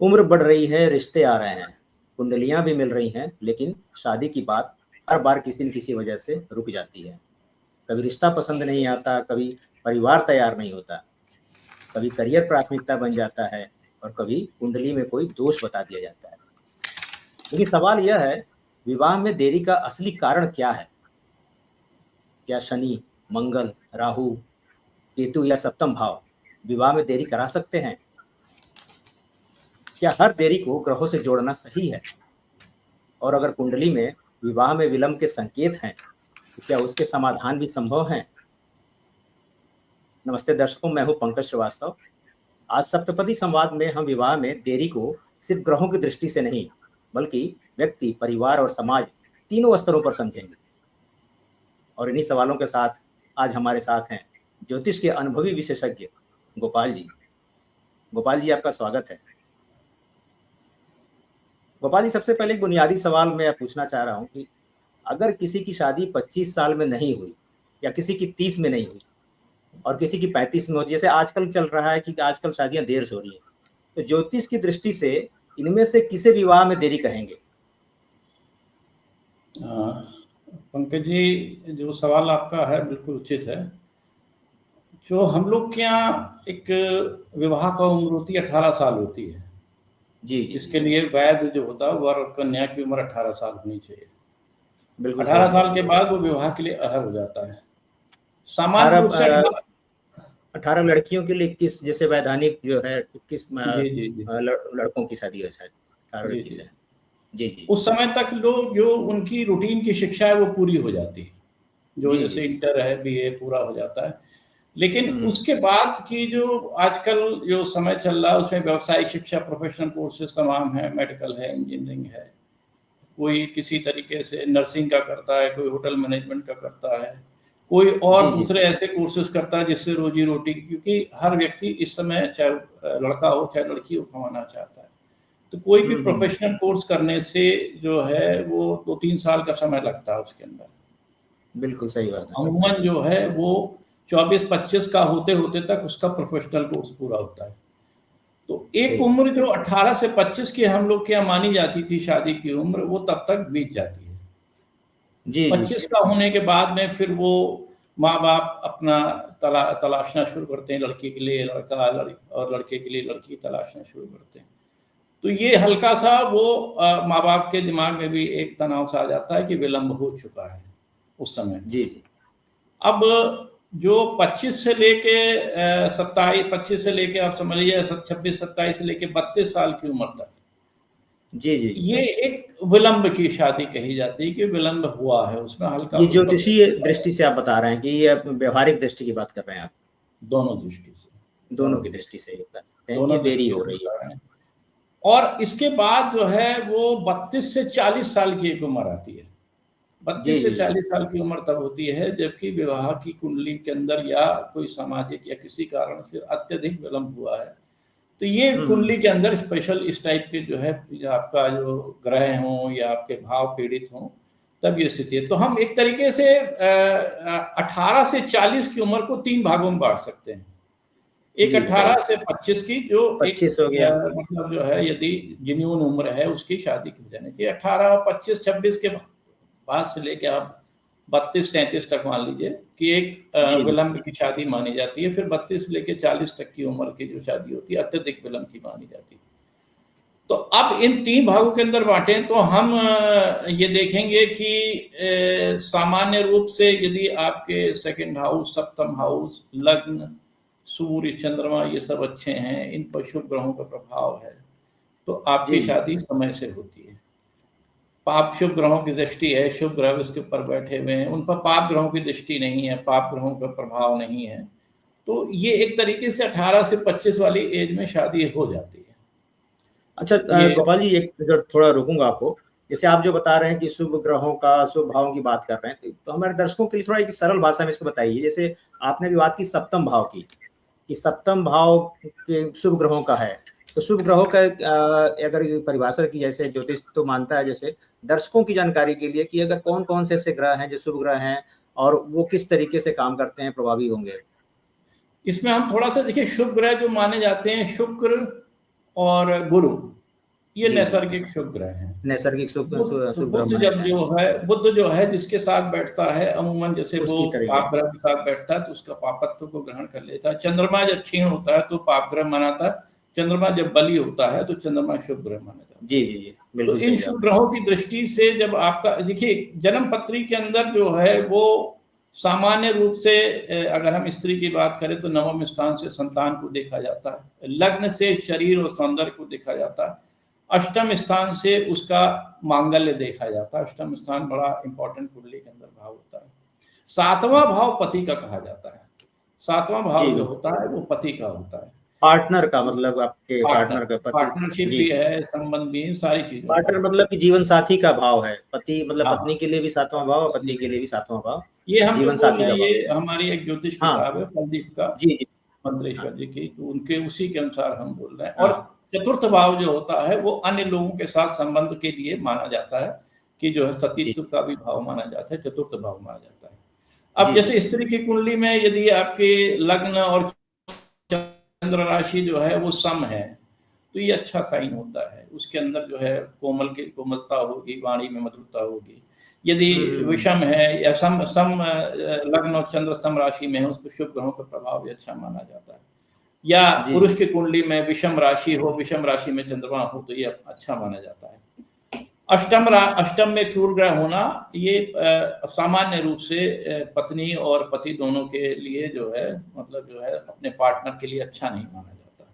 उम्र बढ़ रही है, रिश्ते आ रहे हैं, कुंडलियां भी मिल रही हैं, लेकिन शादी की बात हर बार किसी न किसी वजह से रुक जाती है। कभी रिश्ता पसंद नहीं आता, कभी परिवार तैयार नहीं होता, कभी करियर प्राथमिकता बन जाता है और कभी कुंडली में कोई दोष बता दिया जाता है। लेकिन सवाल यह है, विवाह में देरी का असली कारण क्या है? क्या शनि, मंगल, राहु, केतु या सप्तम भाव विवाह में देरी करा सकते हैं? क्या हर देरी को ग्रहों से जोड़ना सही है? और अगर कुंडली में विवाह में विलंब के संकेत हैं, तो क्या उसके समाधान भी संभव हैं? नमस्ते दर्शकों, मैं हूं पंकज श्रीवास्तव। आज सप्तपदी संवाद में हम विवाह में देरी को सिर्फ ग्रहों की दृष्टि से नहीं, बल्कि व्यक्ति, परिवार और समाज तीनों स्तरों पर समझेंगे। और इन्हीं सवालों के साथ आज हमारे साथ हैं ज्योतिष के अनुभवी विशेषज्ञ गोपाल जी। गोपाल जी, आपका स्वागत है। गोपाल जी, सबसे पहले एक बुनियादी सवाल मैं पूछना चाह रहा हूँ कि अगर किसी की शादी 25 साल में नहीं हुई या किसी की 30 में नहीं हुई और किसी की 35 में होती, जैसे आजकल चल रहा है कि आजकल शादियां देर से हो रही है, तो ज्योतिष की दृष्टि से इनमें से किसे विवाह में देरी कहेंगे? पंकज जी, जो सवाल आपका है बिल्कुल उचित है। जो हम लोग के यहाँ एक विवाह का उम्र होती है 18 साल होती है। जी जी, इसके लिए वैध जो होता है वर और कन्या की उम्र 18 साल होनी चाहिए। बिल्कुल सही 18 बात। साल के बाद वो विवाह के लिए अहल हो जाता है। सामान्य रूप से 18 18 लड़कियों के लिए 21, जैसे वैधानिक जो है 21 जी जी जी लड़कों की शादी है शायद 18 जी 21 जी है। जी जी उस समय तक लोग जो उनकी रूटीन की शिक्षा है वो पूरी हो जाती है, जो जी जी। जैसे इंटर है, बीए पूरा हो जाता है। लेकिन हम्म, उसके बाद की जो आजकल जो समय चल रहा है उसमें व्यावसायिक शिक्षा, प्रोफेशनल कोर्सेज तमाम है, मेडिकल है, इंजीनियरिंग है, कोई किसी तरीके से नर्सिंग का करता है, कोई होटल मैनेजमेंट का करता है, कोई और जी जी दूसरे ऐसे कोर्सेज करता है जिससे रोजी रोटी, क्योंकि हर व्यक्ति इस समय चाहे लड़का हो चाहे लड़की हो कमाना चाहता है। तो कोई भी हम्म, प्रोफेशनल कोर्स करने से जो है वो 2-3 साल का समय लगता है उसके अंदर। बिल्कुल सही बात है। अमूमन जो है वो 24-25 का होते होते तक उसका प्रोफेशनल कोर्स पूरा होता है। तो एक सही। उम्र जो 18 से 25 की हम लोग के यहाँ मानी जाती थी शादी की उम्र, वो तब तक बीत जाती है। जी जी 25 का होने के बाद में फिर वो माँ बाप अपना तलाशना शुरू करते हैं, लड़की के लिए लड़का और लड़के के लिए लड़की तलाशना शुरू करते हैं। तो ये हल्का सा वो माँ बाप के दिमाग में भी एक तनाव सा आ जाता है कि विलंब हो चुका है उस समय। जी जी अब जो 25 से लेके 27, 25 से लेके आप समझ लीजिए 26-27 से लेके 32 साल की उम्र तक, जी जी। ये एक विलंब की शादी कही जाती है कि विलंब हुआ है, उसमें हल्का ये फुल्का ज्योतिषीय दृष्टि से आप बता रहे हैं कि ये व्यवहारिक दृष्टि की बात कर रहे हैं आप? दोनों दृष्टि से, दोनों की दृष्टि से बता सकते हैं कि दोनों देरी दृष्टियों हो से रही बता रहे हैं। और इसके बाद जो है वो 32 से 40 साल की एक उम्र आती है। है। जी 32 से जी जी 40 साल की उम्र तब होती है जबकि विवाह की कुंडली के अंदर या कोई सामाजिक या किसी कारण से अत्यधिक विलंब हुआ है। तो ये हम्म, कुंडली के अंदर स्पेशल इस टाइप के जो है आपका जो ग्रह हों या आपके भाव पीड़ित हों, तब ये स्थिति है। तो हम एक तरीके से 18 से 40 की उम्र को 3 भागों में बांट सकते हैं। एक जी 18 बताइए। से 25 की जो एक 25 हो गया। मतलब जो है यदि जेन्युइन उम्र है उसकी शादी की जानी चाहिए। 18, 25, 26 के बाद से लेके आप 32-33 तक मान लीजिए कि एक जी जी विलंब की शादी मानी जाती है। फिर 32 से लेके 40 तक की उम्र की जो शादी होती है अत्यधिक विलंब की मानी जाती है। तो अब इन 3 भागों के अंदर बांटें तो हम ये देखेंगे कि सामान्य रूप से यदि आपके सेकंड हाउस, सप्तम हाउस, लग्न, सूर्य, चंद्रमा ये सब अच्छे हैं, इन पर शुभ ग्रहों का प्रभाव है, तो जी आपकी जी शादी समय से होती है। पाप शुभ ग्रहों की दृष्टि है, शुभ ग्रह इसके ऊपर बैठे हुए हैं, उन पर पाप ग्रहों की दृष्टि नहीं है, पाप ग्रहों का प्रभाव नहीं है। तो ये एक तरीके से 18 से 25 वाली एज में शादी हो जाती है। अच्छा, ये गोपाल जी, एक जरा थोड़ा रुकूंगा आपको। जैसे आप जो बता रहे हैं कि शुभ ग्रहों का, शुभ भावों की बात कर रहे हैं, तो हमारे दर्शकों के लिए थोड़ा एक सरल भाषा में इसको बताइए। जैसे आपने भी बात की सप्तम भाव की, कि सप्तम भाव के शुभ ग्रहों का है, तो शुभ ग्रहों का अगर परिभाषा की, जैसे ज्योतिष तो मानता है, जैसे दर्शकों की जानकारी के लिए कि अगर कौन कौन से ऐसे ग्रह हैं जो शुभ ग्रह हैं और वो किस तरीके से काम करते हैं, प्रभावी होंगे। इसमें हम थोड़ा सा देखिए, शुभ ग्रह जो माने जाते हैं शुक्र, और गुरु, ये जी, नैसर्गिक शुभ ग्रह हैं। नैसर्गिक शुभ शुभ ग्रह बुद्ध माने जब जाते हैं। जो है, बुद्ध जो है जिसके साथ बैठता है अमूमन, जैसे वो उसकी तरह ही है। पाप ग्रह के साथ बैठता है तो उसका पापत्व को ग्रहण कर लेता है। चंद्रमा जब क्षीण होता है तो पाप ग्रह मानाता है, चंद्रमा जब बली होता है तो चंद्रमा शुभ ग्रह माना जाता है। जी जी जी, तो बिल्कुल इन सही शुभ कहा। ग्रहों की दृष्टि से जब आपका देखिए जन्म पत्री के अंदर जो है वो सामान्य रूप से अगर हम स्त्री की बात करें तो नवम स्थान से संतान को देखा जाता है, लग्न से शरीर और सौंदर्य को देखा जाता है, अष्टम स्थान से उसका मांगल्य देखा जाता है। अष्टम स्थान बड़ा इंपॉर्टेंट कुंडली के अंदर भाव होता है। सातवां भाव पति का कहा जाता है। सातवां भाव जो होता है वो पति का होता है। पार्टनर का मतलब आपके पार्टनर, पार्टनर का पति। पार्टनरशिप जी भी जी, है, संबंध भी है, सारी चीजों का पार्टनर है। मतलब कि जीवन साथी का भाव है। पति मतलब हाँ, पत्नी के लिए भी सातवां भाव और पति के लिए भी सातवां भाव, ये हम जो जीवन बोल साथी रहे का हैं भाव। ये हमारी एक ज्योतिष हाँ, किताब है फलदीप का, जी जी। हाँ मंत्रेश्वर जी की, तो उनके उसी के अनुसार हम बोल रहे हैं। और हाँ चतुर्थ भाव जो होता है वो अन्य लोगों के साथ संबंध के लिए माना जाता है कि जो है जी सतीत्व का भी भाव माना जाता है, चतुर्थ भाव माना जाता है। अब जी जैसे स्त्री की कुंडली में यदि आपके लग्न और चंद्र राशि जो है वो सम है तो ये अच्छा साइन होता है। उसके अंदर जो है कोमलता होगी, वाणी में मधुरता होगी। यदि हम्म, विषम है या सम सम लग्न और चंद्र सम राशि में है, उसको शुभ ग्रहों का प्रभाव भी अच्छा माना जाता है। या जी पुरुष जी की कुंडली में विषम राशि हो, विषम राशि में चंद्रमा हो तो ये अच्छा माना जाता है। अष्टम में क्रूर ग्रह होना ये सामान्य रूप से पत्नी और पति दोनों के लिए जो है मतलब जो है अपने पार्टनर के लिए अच्छा नहीं माना जाता।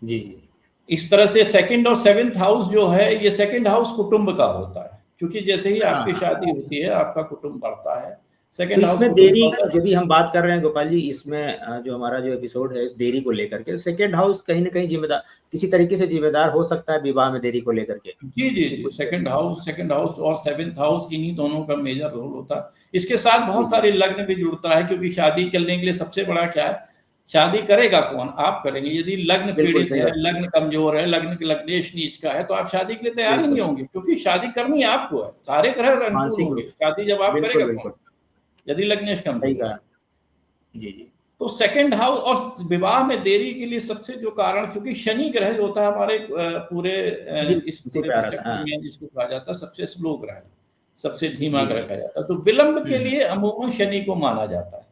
जी जी। इस तरह से सेकंड और सेवेंथ हाउस जो है ये सेकंड हाउस कुटुंब का होता है, क्योंकि जैसे ही हाँ आपकी हाँ, शादी होती है आपका कुटुंब बढ़ता है। तो सेकंड हाउस इसमें कुटुंब का देरी, होता जो है। भी हम बात कर रहे हैं गोपाल जी, इसमें जो हमारा जो एपिसोड है इस देरी को लेकर के, सेकेंड हाउस कहीं ना कहीं जिम्मेदार, किसी तरीके से जिम्मेदार हो सकता है विवाह में देरी को लेकर के। जी जी इसकी जी, कुछ। सेकंड हाउस और सेवेंथ हाउस इन्हीं दोनों का मेजर रोल होता है। इसके साथ जी बहुत जी, सारे लग्न भी जुड़ता है, क्योंकि शादी करने के लिए सबसे बड़ा क्या है, शादी करेगा कौन, आप करेंगे। यदि लग्न बिल्कुल पीड़ित सही है, बात। लग्न कमजोर है, लग्न लग्नेश नीच का है, तो आप शादी के लिए तैयार ही नहीं बिल्कुल, होंगे, क्योंकि शादी करनी आपको है। सारे ग्रह अनुकूल मानसिक होंगे, रूप शादी जब से। आप बिल्कुल करेगा कौन, बिल्कुल, यदि लग्नेश सही कमजोर है। कहा। जी जी तो सेकंड हाउस और विवाह में देरी के लिए सबसे जो कारण, क्योंकि शनि ग्रह जो होता है हमारे पूरे जी, इस उसी पूरे पे आ रहा था। नक्षत्र हाँ में जिसको कहा जाता है सबसे स्लो ग्रह है, सबसे धीमा जी ग्रह जी। कहा जाता है, तो विलंब के हम्म, लिए अमूमन शनि को माना जाता है।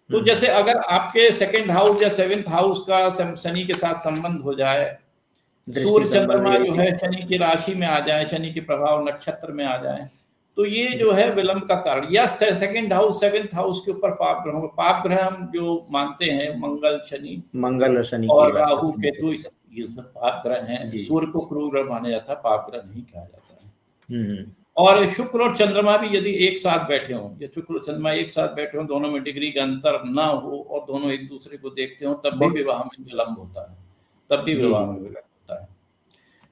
तो हम्म, जैसे अगर आपके सेकंड हाउस या सेवेंथ हाउस का शनि के साथ संबंध हो जाए, दृष्टि सूर्य संबंध चंद्रमा यही जो थी। है शनि की राशि में आ जाए, शनि के प्रभाव नक्षत्र में आ जाए, तो ये जी, जो है विलंब का कारण। या सेकंड हाउस सेवेंथ हाउस के ऊपर पाप ग्रहों, पाप ग्रह हम जो मानते हैं मंगल शनि मंगल और शनि की और बात राहु करते हैं मुख्य केतु, रूप से। ये सब पाप ग्रह हैं। जी। सूर्य को क्रूर ग्रह माना जाता है, पाप ग्रह नहीं कहा जाता है। हम्म, और शुक्र और चंद्रमा भी यदि एक साथ बैठे हों, या शुक्र और चंद्रमा एक साथ बैठे हों, दोनों में डिग्री का अंतर ना हो और दोनों एक दूसरे को देखते हो, तब भी बहुत। विवाह में विलंब होता है। तब भी जी विवाह जी में विलंब होता है।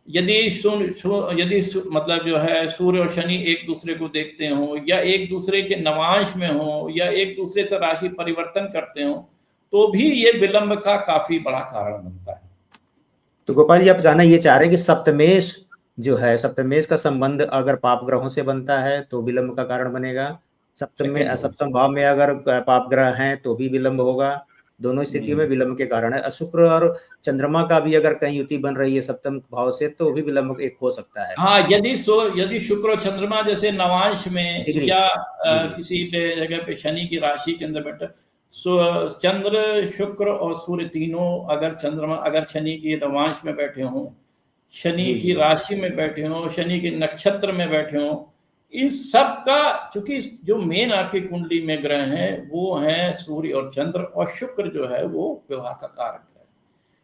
यदि मतलब जो है सूर्य और शनि एक दूसरे को देखते हो, या एक दूसरे के नवांश में हो, या एक दूसरे से राशि परिवर्तन करते हो, तो भी ये विलंब का काफी बड़ा कारण बनता है। तो गोपाल जी आप जानना ये चाह रहे हैं कि सप्तमेश जो है, सप्तमेश का संबंध अगर पाप ग्रहों से बनता है तो विलंब का कारण बनेगा। सप्तम सेकंड में, हाउस। सप्तम भाव में अगर पाप ग्रह हैं तो भी विलंब होगा। दोनों स्थितियों में विलंब के कारण है। शुक्र और चंद्रमा का भी अगर कहीं युति बन रही है सप्तम भाव से तो भी विलंब एक हो सकता है। हाँ, यदि शुक्र और चंद्रमा जैसे नवांश में, डिग्री। या जी जी किसी पे जगह पे शनि की राशि के अंदर बैठा, सो चंद्र शुक्र और सूर्य तीनों अगर शनि की नवांश में बैठे हों, शनि जी की जी राशि में बैठे हों, शनि के नक्षत्र में बैठे हों, इन सब का, चूंकि जो मेन आपकी कुंडली में ग्रह हैं वो हैं सूर्य और चंद्र, और शुक्र जो है वो विवाह का कारक है।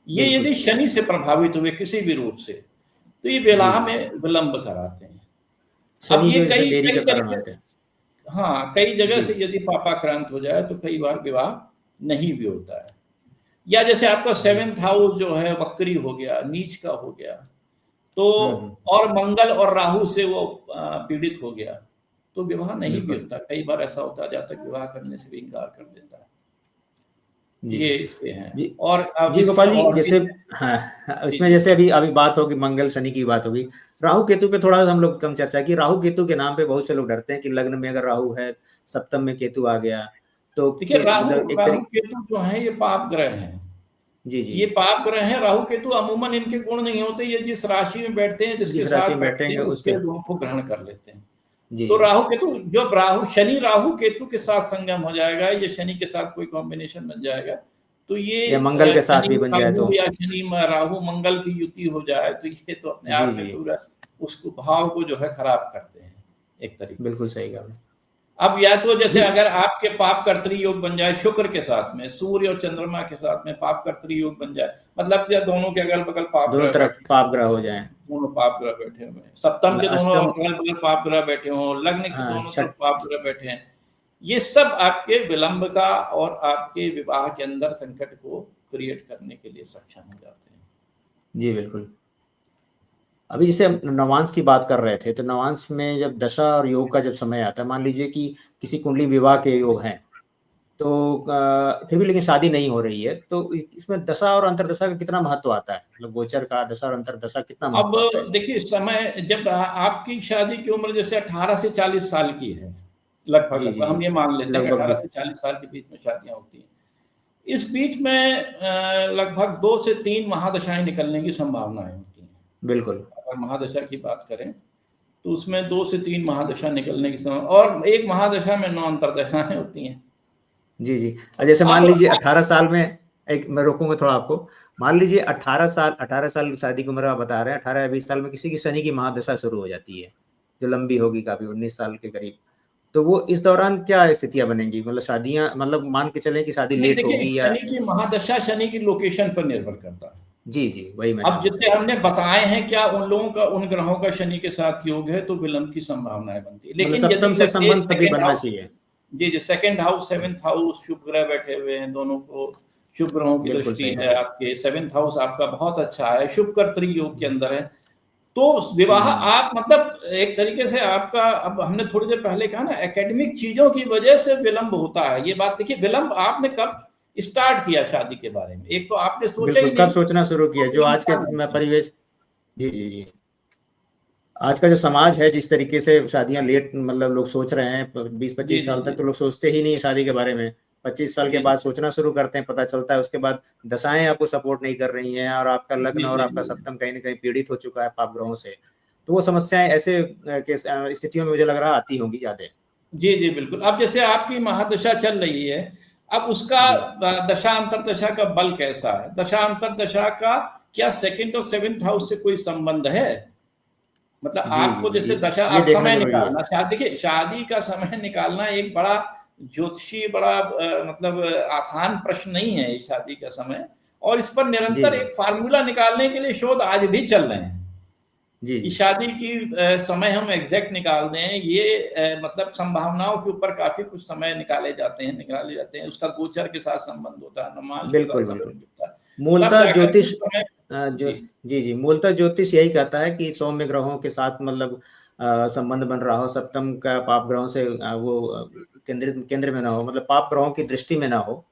ये बिल्कुल यदि सही शनि बात। से प्रभावित हुए किसी भी रूप से, तो ये जी विवाह जी, में विलंब कराते हैं। अब शनि ये जो इसमें कई देरी कई का कारण तरीके, होते हैं। हाँ कई जगह जी से यदि पापाक्रांत हो जाए तो कई बार विवाह नहीं भी होता है। या जैसे आपका जी। सेवेंथ हाउस जो है वक्री हो गया, नीच का हो गया, तो हम्म, और मंगल और राहु से वो पीड़ित हो गया, तो विवाह नहीं भी बिल्कुल। होता। कई बार ऐसा होता है जहाँ तक विवाह करने से भी इनकार कर देता है। जी ये जी इसके हैं। जी। और अब जी इसमें गोपाल जी, और भी। जैसे हाँ जी इसमें जी। जैसे अभी अभी बात होगी मंगल शनि की बात होगी, राहु केतु पे थोड़ा हम लोग कम चर्चा की। राहु केतु के नाम पे बहुत से लोग डरते हैं कि लग्न में अगर राहु है, सप्तम में केतु आ गया तो देखिए मतलब राहु एक राहु तरीके। केतु जो है ये पाप ग्रह हैं। जी जी। ये पाप ग्रह हैं, राहु केतु अमूमन इनके गुण नहीं होते, ये जिस राशि में बैठते हैं, जिसके जिस राशि साथ में बैठते बैठेंगे हैं, उसके, उसके गुणों को ग्रहण कर लेते हैं। जी तो जी राहु केतु, जब राहु शनि राहु केतु के साथ संगम हो जाएगा, या शनि के साथ कोई कॉम्बिनेशन बन जाएगा, तो या ये मंगल के साथ भी शनि बन जाए तो, राहु या शनि राहु मंगल की युति हो जाए, तो ये तो अपने जी आप में जी पूरा उसको भाव को जो है खराब करते हैं एक तरीके बिल्कुल से। सही कहा आपने। अब या तो जैसे जी, अगर आपके पाप कर्तरी योग बन जाए शुक्र के साथ में, सूर्य और चंद्रमा के साथ में पाप कर्तरी योग बन जाए, मतलब क्या दोनों के अगल बगल पाप दोनों ग्रह तरफ बैठे, पाप ग्रह हो जाए, दोनों पाप ग्रह बैठे हुए हैं, सप्तम मतलब के दोनों अष्टम, अगल बगल पाप ग्रह बैठे हों, लग्न के हाँ दोनों छठ, तरफ पाप ग्रह बैठे हैं, ये सब आपके विलंब का और आपके विवाह के अंदर संकट को क्रिएट करने के लिए सक्षम हो जाते हैं। जी बिल्कुल। अभी जैसे हम नवांश की बात कर रहे थे, तो नवांश में जब दशा और योग का जब समय आता है, मान लीजिए कि किसी कुंडली विवाह के योग हैं, तो फिर भी लेकिन शादी नहीं हो रही है, तो इसमें दशा और अंतर्दशा का कितना महत्व आता है, मतलब गोचर का दशा और अंतर्दशा कितना अब महत्व आता है इसमें? देखिए, समय जब आपकी शादी की उम्र जैसे 18 से 40 साल की है, लगभग जी जी जी, हम ये मान लेते हैं कि लगभग 18 से 40 साल के बीच में शादियां होती हैं। इस बीच में लगभग 2 से 3 महादशाएं निकलने की संभावनाएं होती हैं। बिल्कुल। अगर महादशा की बात करें तो उसमें 2 से 3 महादशा निकलने की संभावना, और एक महादशा में 9 अंतर्दशाएं होती हैं। जी जी। और जैसे मान अब लीजिए 18 साल में, एक मैं रोकूंगा थोड़ा आपको, मान लीजिए 18 साल की शादी की उम्र आप बता रहे हैं, 18 या 20 साल में किसी की शनि की महादशा शुरू हो जाती है, जो लंबी होगी काफी, 19 साल के करीब, तो वो इस दौरान क्या स्थितियां बनेंगी, मतलब शादियां, मतलब मान के चलें कि शादी नहीं, लेट देखिए, होगी या? शनि की महादशा शनि की लोकेशन पर निर्भर करता है। जी जी, वही मैं अब जानना जितने चाहता हूँ। हमने बताए हैं, क्या उन लोगों का, उन ग्रहों का शनि के साथ योग है, तो विलंब की संभावनाएं बनती है। मतलब लेकिन यदि सप्तम से लगे संबंध तभी सेकंड बनना हाउस, चाहिए। जी जी, सेकंड हाउस, सेवेंथ हाउस, शुभ ग्रह बैठे हुए हैं, दोनों को शुभ ग्रहों की बिल्कुल दृष्टि सही है, बात। आपके सेवेंथ हाउस आपका बहुत अच्छा है, शुभ कर्तरी योग के अंदर है, तो विवाह हम्म, आप मतलब एक तरीके से आपका, अब हमने थोड़ी देर पहले कहा ना, एकेडमिक चीजों की वजह से विलंब होता है। ये बात देखिए, विलंब आपने कब स्टार्ट किया शादी के बारे में, एक तो आपने सोचा ही बिल्कुल, कब नहीं, सोचना शुरू तो किया, जो विलंब आज के स्टार्ट होते हैं। परिवेश, जी जी जी, आज का जो समाज है, जिस तरीके से शादियां लेट, मतलब लोग सोच रहे हैं बीस जी पच्चीस जी साल तक, जी तो लोग सोचते ही नहीं है शादी के बारे में। 25 साल के जी बाद सोचना शुरू करते हैं, पता चलता है उसके बाद दशाएं आपको सपोर्ट नहीं कर रही हैं, और आपका लग्न जी और जी आपका जी सप्तम कहीं ना कहीं पीड़ित हो चुका है पाप ग्रहों से। तो वो समस्याएं ऐसे स्थितियों में मुझे लग रहा है आती होंगी ज्यादा। जी जी, बिल्कुल। अब जैसे आपकी महादशा चल रही है, अब उसका जी दशा अंतरदशा का बल कैसा है, दशा अंतरदशा का क्या सेकंड और सेवेंथ हाउस से कोई संबंध है? मतलब जी जी आपको जी, जैसे दशा, ये आप देखना समय जरूरी है। निकालना, शादी, देखिए शादी का समय निकालना एक बड़ा ज्योतिषी, बड़ा मतलब आसान प्रश्न नहीं है ये शादी का समय, और इस पर जी निरंतर जी एक फार्मूला निकालने के लिए शोध आज भी चल रहे हैं जी कि जी शादी की समय हम एग्जैक्ट निकाल दें। ये मतलब संभावनाओं के ऊपर काफी कुछ समय निकाले जाते हैं, उसका गोचर के साथ संबंध होता है, नमाज के साथ बिल्कुल बिल्कुल। संबंध होता है, तब मूलतः जाकर के ज्योतिष, उस समय। जो, जी जी जी, मूलतः ज्योतिष यही कहता है कि सौम्य ग्रहों के साथ, मतलब संबंध बन रहा हो, सप्तम का पाप ग्रहों से वो केंद्रित, केंद्र में ना हो, मतलब पाप ग्रहों की दृष्टि में ना हो,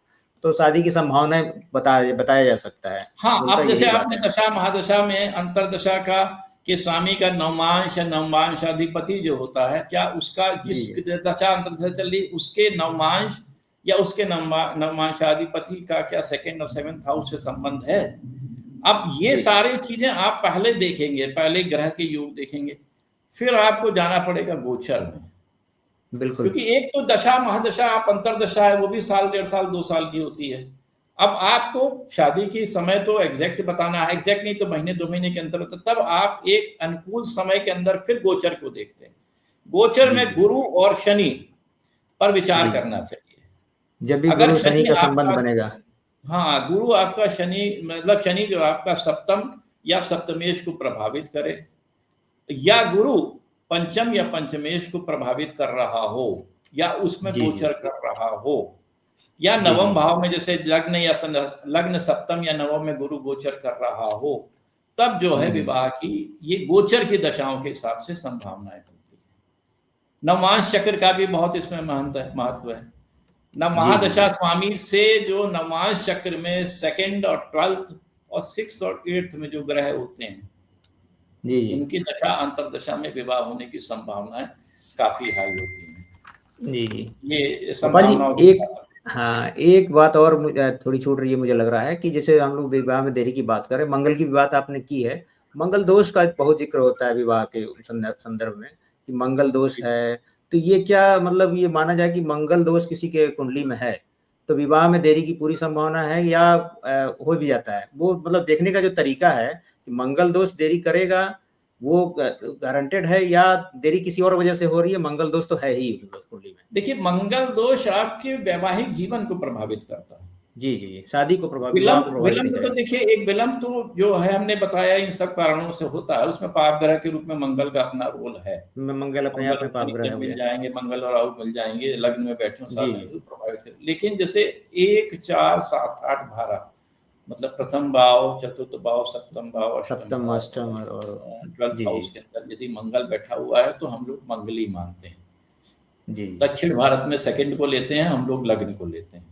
तो शादी की संभावनाएं बताया जा सकता है। हाँ, मूलतः अब जैसे यही बात आपने है। दशा महादशा में अंतरदशा का, कि स्वामी का नवमांश या नवमांशाधिपति जो होता है, क्या उसका जी जिस जी दशा अंतरदशा चल रही उसके नवमांश या उसके नवमांशाधिपति का क्या सेकंड और सेवेंथ हाउस से संबंध है? अब ये जी सारी चीजें आप पहले देखेंगे, पहले ग्रह के योग देखेंगे, फिर आपको जाना पड़ेगा गोचर में, बिल्कुल। क्योंकि एक तो दशा महादशा, आप अंतरदशा है वो भी साल, 1.5 साल, 2 साल की होती है। अब आपको शादी की समय तो एग्जैक्ट बताना है, एग्जैक्ट नहीं तो महीने 2 महीने के अंतर होता है, तब आप एक अनुकूल समय के अंदर फिर गोचर को देखते हैं। गोचर जी में जी गुरु और शनि पर विचार जी, करना चाहिए। जब भी अगर गुरु शनि शनि का संबंध आपका, बनेगा। हाँ, गुरु आपका शनि, मतलब शनि जो आपका सप्तम या सप्तमेश को प्रभावित करे, या गुरु पंचम या पंचमेश को प्रभावित कर रहा हो, या उसमें जी जी गोचर कर रहा हो, या जी जी नवम भाव में जैसे लग्न या लग्न सप्तम या नवम में गुरु गोचर कर रहा हो, तब जो है हम्म, विवाह की ये गोचर की दशाओं के हिसाब से संभावनाएं बनती है। नवमांश चक्र का भी बहुत इसमें महत्व है। नव जी जी जी महादशा स्वामी से जो नवमांश चक्र में सेकंड और 12th और 6th और 8th में जो ग्रह होते हैं, जी जी उनकी दशा अंतरदशा में विवाह होने की संभावनाएं काफी हाई होती हैं। जी जी। ये गोपाल जी, संभावनाओं के एक साथ। हाँ, एक बात और थोड़ी छूट रही है मुझे लग रहा है कि जैसे हम लोग विवाह में देरी की बात करें, मंगल की भी बात आपने की है। मंगल दोष का बहुत ज़िक्र होता है विवाह के संदर्भ में कि मंगल दोष है। तो ये क्या मतलब ये माना जाए कि मंगल दोष किसी के कुंडली में है, तो विवाह में देरी की पूरी संभावना है या हो भी जाता है? वो मतलब देखने का जो तरीका है कि मंगल दोष देरी करेगा, वो गारंटेड है या देरी किसी और वजह से हो रही है, मंगल दोष तो है ही मतलब कुंडली में? देखिए, मंगल दोष आपके वैवाहिक जीवन को प्रभावित करता है। जी, जी, जी। शादी को विवाह विलंब को प्रभावित नहीं विलंब तो करेगा। देखिए, एक विलंब तो जो है हमने बताया इन सब कारणों से होता है, उसमें पाप ग्रह के रूप में मंगल का अपना रोल है। मंगल अपने मंगल आप और में पाप शनि ग्रह जब हो मिल गया। जाएंगे, मंगल और राहु मिल जाएंगे, लग्न में बैठे हो जी, साथ में, जी। तो प्रभावित कर। लेकिन जैसे 1, 4, 7, 8, 12 मतलब प्रथम भाव, चतुर्थ भाव, सप्तम भाव, अष्टम सप्तम, भाव अष्टम और और 12th जी, जी। हाउस के अंदर यदि मंगल बैठा हुआ है तो हम लोग मंगली मानते हैं। जी, जी। दक्षिण भारत में सेकंड को लेते हैं, हम लोग लग्न को लेते हैं।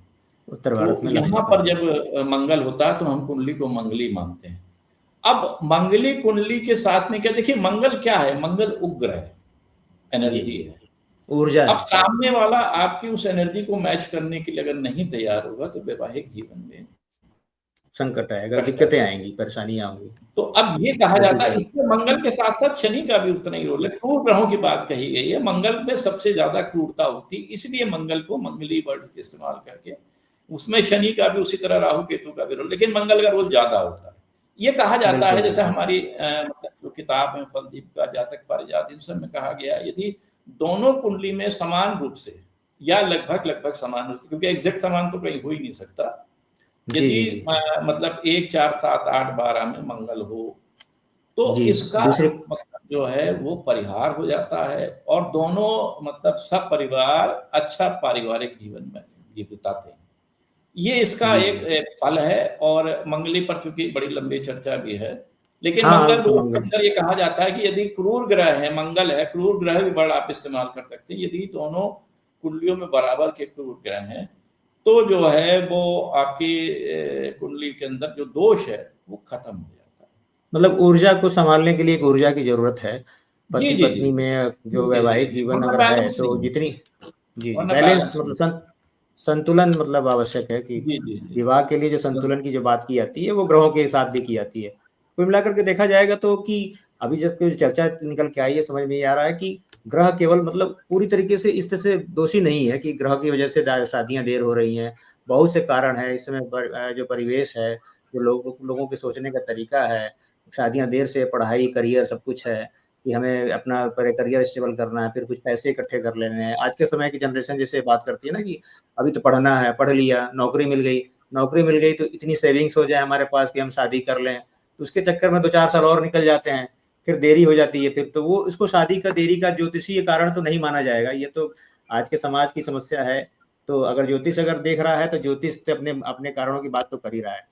उत्तर भारत तो में लग्न यहाँ को। पर जब मंगल होता है तो हम कुंडली को मंगली मानते हैं। अब मंगली कुंडली के साथ में क्या, देखिए मंगल क्या है, मंगल उग्र है, जी, एनर्जी जी। है। ऊर्जा अब है थोड़ा। सामने वाला आपकी उस एनर्जी को मैच करने के लिए अगर नहीं तैयार होगा तो वैवाहिक जीवन में संकट आएगा, कष्ट दिक्कतें आएगा। आएँगी, परेशानियाँ होंगी। तो अब ये कहा बिल्कुल जाता है, सही। इसमें मंगल के साथ साथ शनि का भी उतना ही रोल है। क्रूर ग्रहों की बात कही गई है, मंगल में सबसे ज्यादा क्रूरता होती है, इसलिए मंगल को मंगली वर्ड इस्तेमाल करके, उसमें शनि का भी उसी तरह राहु केतु का भी रोल, लेकिन मंगल का रोल ज्यादा होता है। ये कहा जाता है, बिल्कुल, जैसे बिल्कुल। हमारी मतलब जो किताब है फलदीप का, जातक पारिजात, इन सब में कहा गया है यदि दोनों कुंडली में समान रूप से या लगभग लगभग समान रूप से, क्योंकि एग्जैक्ट समान तो कहीं हो ही नहीं सकता, जी, यदि जी, जी। मतलब 1, 4, 7, 8, 12 में मंगल हो तो जी, इसका दूसरे मतलब जो है वो परिहार हो जाता है, और दोनों मतलब सब परिवार अच्छा पारिवारिक जीवन में बिताते हैं। ये इसका जी, एक, जी। एक फल है। और मंगली पर चूंकि बड़ी लंबी चर्चा भी है, लेकिन हाँ, मंगल हाँ, तो दोष के मंगल अंदर ये कहा जाता है कि यदि क्रूर ग्रह है, मंगल है, क्रूर ग्रह भी बड़ा आप इस्तेमाल कर सकते हैं, यदि दोनों कुंडलियों में बराबर के क्रूर ग्रह हैं तो जो है वो आपकी कुंडली के अंदर जो दोष है वो खत्म हो जाता है। मतलब ऊर्जा को सँभालने के लिए एक ऊर्जा की ज़रूरत है। जी जी जी पति-पत्नी में जो जी जी वैवाहिक जी, जीवन वरना अगर है बैलेंस तो नहीं है, जितनी जी, जी, वरना बैलेंस बैलेंस मतलब नहीं। संतुलन मतलब आवश्यक है कि जी जी जी। विवाह के लिए जो संतुलन की जो बात की जाती है, वो ग्रहों के साथ भी की जाती है। कुल मिलाकर के देखा जाएगा तो कि अभी जब जो चर्चा निकल के आई है, समझ में ये आ रहा है कि ग्रह केवल मतलब पूरी तरीके से इस तरह से दोषी नहीं है कि ग्रह की वजह से शादियाँ देर हो रही हैं। बहुत से कारण हैं, इस समय जो परिवेश है, जो लोगों के सोचने का तरीका है, शादियाँ देर से, पढ़ाई, करियर सब कुछ है कि हमें अपना पहले करियर स्टेबल करना है, फिर कुछ पैसे इकट्ठे कर लेने हैं। आज के समय की जनरेशन जैसे बात करती है ना कि अभी तो पढ़ना है, पढ़ लिया, नौकरी मिल गई तो इतनी सेविंग्स हो जाए हमारे पास कि हम शादी कर लें। तो उसके चक्कर में 2-4 साल और निकल जाते हैं, फिर देरी हो जाती है फिर तो वो इसको शादी का देरी का ज्योतिषीय कारण तो नहीं माना जाएगा। ये तो आज के समाज की समस्या है। तो अगर ज्योतिष अगर देख रहा है तो ज्योतिष तो अपने अपने कारणों की बात तो कर ही रहा है।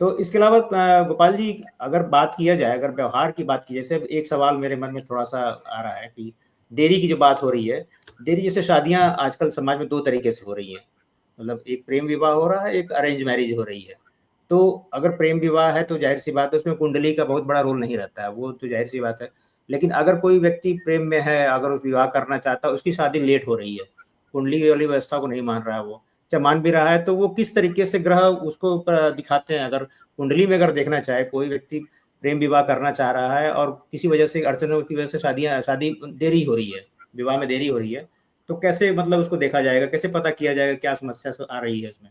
तो इसके अलावा गोपाल जी अगर बात किया जाए, अगर व्यवहार की बात की जाए, जैसे एक सवाल मेरे मन में थोड़ा-सा आ रहा है कि देरी की जो बात हो रही है, देरी जैसे शादियाँ आजकल समाज में 2 तरीके से हो रही हैं। मतलब एक प्रेम विवाह हो रहा है, एक अरेंज मैरिज हो रही है। तो अगर प्रेम विवाह है तो ज़ाहिर-सी बात है उसमें कुंडली का बहुत बड़ा रोल नहीं रहता है, वो तो ज़ाहिर-सी बात है। लेकिन अगर कोई व्यक्ति प्रेम में है, अगर वो विवाह करना चाहता है, उसकी शादी लेट हो रही है, कुंडली वाली व्यवस्था को नहीं मान रहा है वो, चाहे मान भी रहा है तो वो किस तरीके से ग्रह उसको दिखाते हैं अगर कुंडली में अगर देखना चाहे कोई व्यक्ति प्रेम विवाह करना चाह रहा है और किसी वजह से अड़चनों की वजह से शादी देरी हो रही है, विवाह में देरी हो रही है, तो कैसे मतलब उसको देखा जाएगा? कैसे पता किया जाएगा क्या समस्या आ रही है इसमें?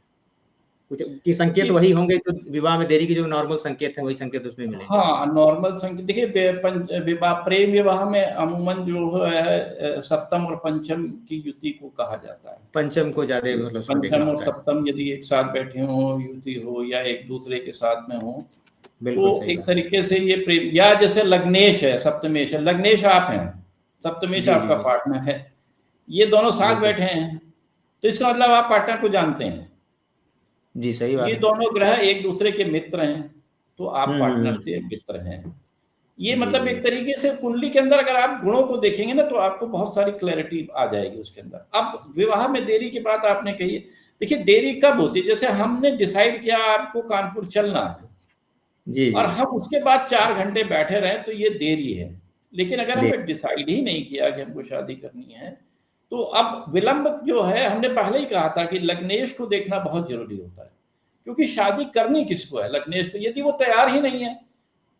कुछ कि संकेत देखिए, वही होंगे तो विवाह में देरी के जो नॉर्मल संकेत हैं, वही संकेत उसमें मिलेंगे। हाँ, नॉर्मल संख्या देखिए, विवाह, प्रेम विवाह में अमूमन जो है सप्तम और पंचम की युति को कहा जाता है। पंचम को ज़्यादा मतलब उसमें देखना पंचम और होता है। सप्तम यदि एक साथ बैठे हों, युति हो या एक दूसरे के साथ में हो, बिल्कुल तो सही एक बात है। तरीके से ये प्रेम, या जैसे लग्नेश है, सप्तमेश है, लग्नेश आप हैं, सप्तमेश जी, जी, आपका जी। पार्टनर है, ये दोनों साथ बिल्कुल। बैठे हैं, तो इसका मतलब आप पार्टनर को जानते हैं। जी, सही बात ये है। दोनों ग्रह एक दूसरे के मित्र हैं, तो आप हुँ, हुँ, पार्टनर हुँ। से मित्र हैं। ये जी, मतलब जी। एक तरीके से कुंडली के अंदर अगर आप गुणों को देखेंगे ना तो आपको बहुत सारी क्लैरिटी आ जाएगी उसके अंदर। अब विवाह में देरी की बात आपने कही है, देखिए देरी कब होती है, जैसे हमने डिसाइड किया आपको कानपुर चलना है जी, और जी। हम उसके बाद 4 घंटे बैठे रहे तो ये देरी है। लेकिन अगर हमने देख डिसाइड ही नहीं किया कि हमको शादी करनी है, तो अब विलंब जो है, हमने पहले ही कहा था कि लग्नेश को देखना बहुत जरूरी होता है, क्योंकि शादी करनी किसको है? लग्नेश को। यदि वो तैयार ही नहीं है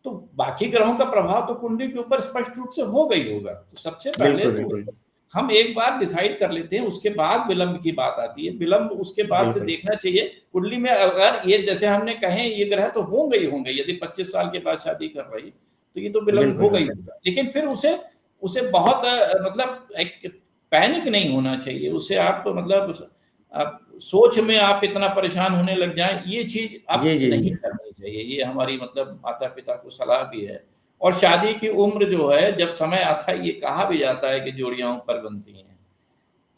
तो बाकी ग्रहों का प्रभाव तो कुंडली के ऊपर स्पष्ट रूप से होगा ही होगा। तो सबसे पहले बिल्कुल तो बिल्कुल हम एक बार डिसाइड कर लेते हैं, उसके बाद विलंब की बात आती है। विलंब उसके बाद से बिल्कुल देखना चाहिए कुंडली में। अगर ये जैसे हमने कहे ये ग्रह तो होंगे ही होंगे, यदि 25 साल के बाद शादी कर रही तो ये तो विलंब बिल्कुल होगा ही बिल्कुल होगा। लेकिन फिर उसे उसे बहुत मतलब एक पैनिक नहीं होना चाहिए। उसे आप मतलब आप सोच में आप इतना परेशान होने लग जाएं, ये चीज जी आप जी नहीं जी करनी चाहिए। ये हमारी मतलब माता पिता को सलाह भी है। और शादी की उम्र जो है, जब समय आता है, ये कहा भी जाता है कि जोड़ियां ऊपर बनती हैं।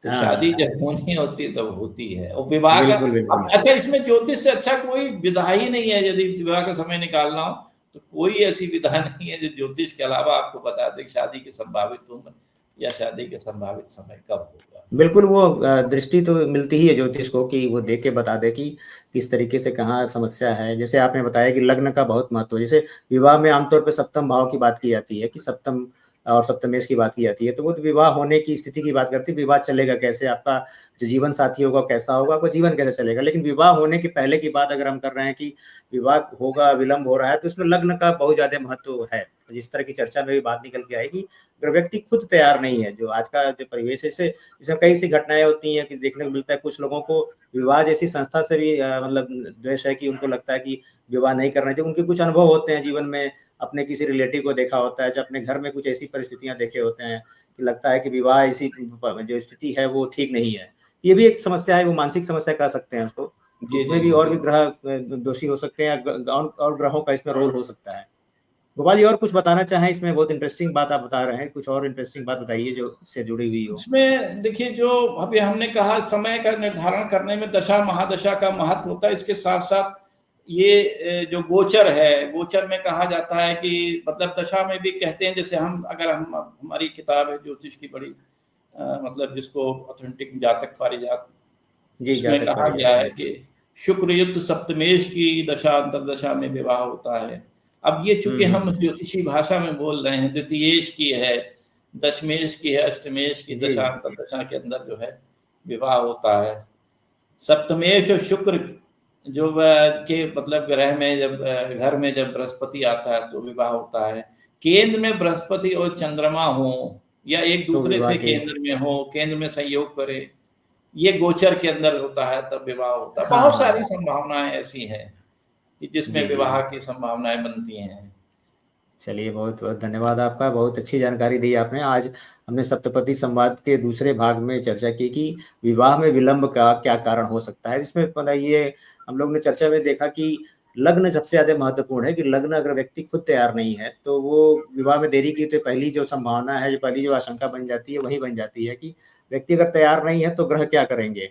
तो हाँ शादी हाँ जब होनी होती है तब होती है। और विवाह का बिल्कुल अब बिल्कुल अच्छा, इसमें ज्योतिष से अच्छा कोई विधा ही नहीं है। यदि विवाह का समय निकालना हो तो कोई ऐसी विधा नहीं है जो ज्योतिष के अलावा आपको बता दे कि शादी की संभावित उम्र या शादी के संभावित समय कब होगा। बिल्कुल। वो दृष्टि तो मिलती ही है ज्योतिष को कि वो देख के बता दे कि किस तरीके से कहाँ समस्या है। जैसे आपने बताया कि लग्न का बहुत महत्व है। जैसे विवाह में आमतौर पे सप्तम भाव की बात की जाती है कि सप्तम और सप्तमेश की बात की जाती है, तो वो तो विवाह होने की स्थिति की बात करती है। विवाह चलेगा कैसे, आपका जो जीवन साथी होगा कैसा होगा, आपका जीवन कैसे चलेगा। लेकिन विवाह होने के पहले की बात अगर हम कर रहे हैं कि विवाह होगा, विलंब हो रहा है, तो इसमें लग्न का बहुत ज्यादा महत्व है। जिस तरह की चर्चा में भी बात निकल के आएगी, अगर व्यक्ति खुद तैयार नहीं है, जो आज का जो परिवेश है, इसमें कई सी घटनाएं होती हैं कि देखने को मिलता है कुछ लोगों को विवाह जैसी संस्था से भी मतलब द्वेष है कि उनको लगता है कि विवाह नहीं करना चाहिए। उनके कुछ अनुभव होते हैं जीवन में, अपने किसी रिलेटिव को देखा होता है, चाहे अपने घर में कुछ ऐसी परिस्थितियां देखे होते हैं कि लगता है कि विवाह ऐसी जो स्थिति है वो ठीक नहीं है। ये भी एक समस्या है, वो मानसिक समस्या कह सकते हैं उसको। जी इसमें जी भी जी और भी जी। ग्रह दोषी हो सकते हैं, और ग्रहों का इसमें रोल हो सकता है। गोपाल जी और कुछ बताना चाहें? इसमें बहुत इंटरेस्टिंग बात आप बता रहे हैं, कुछ और इंटरेस्टिंग बात बताइए जो इससे जुड़ी हुई हो। इसमें देखिए, जो अभी हमने कहा समय का निर्धारण करने में दशा महादशा का महत्व होता है। इसके साथ साथ ये जो गोचर है, गोचर में कहा जाता है कि मतलब दशा में भी कहते हैं। जैसे हम अगर हम हमारी किताब है ज्योतिष की बड़ी मतलब जिसको ऑथेंटिक जातक पारिजात, जी, उसमें जातक कहा गया पारिजात, है जी। कि शुक्र युक्त सप्तमेश की दशा अंतरदशा में विवाह होता है। अब ये चूंकि हम हुँ। ज्योतिषी भाषा में बोल रहे हैं, द्वितीयेश की है, दशमेश की है, अष्टमेश की जी, दशा अंतरदशा के अंदर जो है विवाह होता है। सप्तमेश और शुक्र जो के मतलब ग्रह में जब घर में जब बृहस्पति आता है तो विवाह होता है। केंद्र में बृहस्पति और चंद्रमा हो या एक तो दूसरे विवाह से के केंद्र में हो, केंद्र में संयोग करे, ये गोचर के अंदर होता है तब विवाह होता है। हाँ, बहुत सारी हाँ। संभावनाएं ऐसी हैं कि जिसमें जी, जी, विवाह जी। की संभावनाएं बनती हैं। चलिए बहुत-बहुत धन्यवाद आपका, बहुत अच्छी जानकारी दी आपने। आज हमने सप्तपदी संवाद के दूसरे भाग में चर्चा की कि विवाह में विलंब का क्या कारण हो सकता है। इसमें मतलब ये हम लोग ने चर्चा में देखा कि लग्न सबसे ज़्यादा महत्वपूर्ण है कि लग्न अगर व्यक्ति खुद तैयार नहीं है, तो वो विवाह में देरी की तो पहली जो संभावना है, जो पहली जो आशंका बन जाती है, वही बन जाती है कि व्यक्ति अगर तैयार नहीं है, तो ग्रह क्या करेंगे?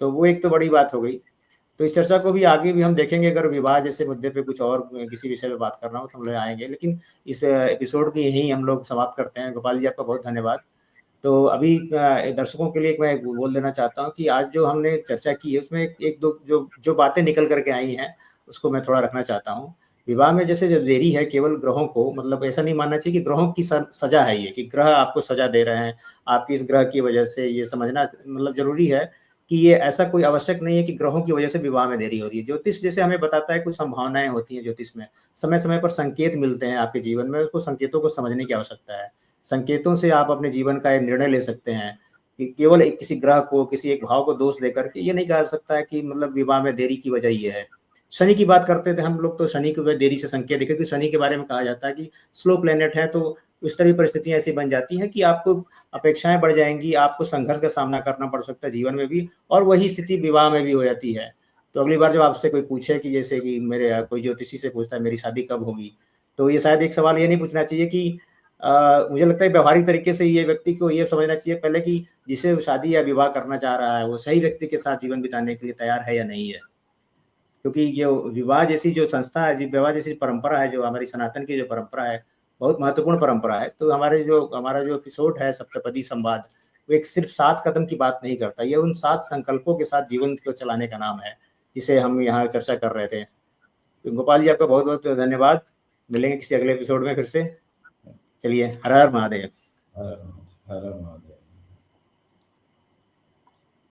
तो वो एक तो बड़ी बात हो गई। तो इस चर्चा को भी आगे भी हम देखेंगे, अगर विवाह जैसे मुद्दे पे कुछ और किसी विषय पे बात करना हो तो हम लोग आएँगे। लेकिन इस एपिसोड की यहीं हम लोग समाप्त करते हैं। गोपाल जी आपका बहुत धन्यवाद। तो अभी दर्शकों के लिए एक मैं बोल देना चाहता हूँ कि आज जो हमने चर्चा की है उसमें 1-2 जो जो बातें निकल कर के आई हैं, उसको मैं थोड़ा रखना चाहता हूँ। विवाह में जैसे जो देरी है केवल ग्रहों को मतलब ऐसा नहीं मानना चाहिए कि ग्रहों की सज़ा है ये, कि ग्रह आपको सज़ा दे रहे हैं, आपकी इस ग्रह की वजह से ये समझना मतलब ज़रूरी है कि ये ऐसा कोई आवश्यक नहीं है कि ग्रहों की वजह से विवाह में देरी हो रही है। ज्योतिष जैसे हमें बताता है कुछ संभावनाएँ होती हैं ज्योतिष में, समय-समय पर संकेत मिलते हैं आपके जीवन में, उसको संकेतों को समझने की आवश्यकता है। संकेतों से आप अपने जीवन का एक निर्णय ले सकते हैं कि केवल एक किसी ग्रह को, किसी एक भाव को दोष देकर के ये नहीं कहा जा सकता है कि मतलब विवाह में देरी की वजह ये है। शनि की बात करते थे हम लोग, तो शनि को वे देरी से संकेत देखे, क्योंकि शनि के बारे में कहा जाता है कि स्लो प्लैनेट है, तो इस तरह की परिस्थितियाँ ऐसी बन जाती हैं कि आपको अपेक्षाएँ बढ़ जाएँगी, आपको संघर्ष का सामना करना पड़ सकता है जीवन में भी, और वही स्थिति विवाह में भी हो जाती है। तो अगली बार जब आपसे कोई पूछे कि जैसे कि मेरे कोई ज्योतिषी से पूछता है मेरी शादी कब होगी? तो ये शायद एक सवाल ये नहीं पूछना चाहिए कि मुझे लगता है व्यावहारिक तरीके से ये व्यक्ति को ये समझना चाहिए पहले कि जिसे शादी या विवाह करना चाह रहा है, वो सही व्यक्ति के साथ जीवन बिताने के लिए तैयार है या नहीं है। क्योंकि ये विवाह जैसी जो संस्था है, जी विवाह जैसी परंपरा है, जो हमारी सनातन की जो परंपरा है, बहुत महत्वपूर्ण परंपरा है। तो हमारा जो एपिसोड है सप्तपदी संवाद, वो एक सिर्फ़ 7 कदम की बात नहीं करता, ये उन 7 संकल्पों के साथ जीवन को चलाने का नाम है, जिसे हम यहाँ चर्चा कर रहे थे। तो गोपाल जी आपका बहुत-बहुत धन्यवाद। मिलेंगे किसी अगले एपिसोड में फिर से। चलिए, हर हर महादेव। हर हर महादेव।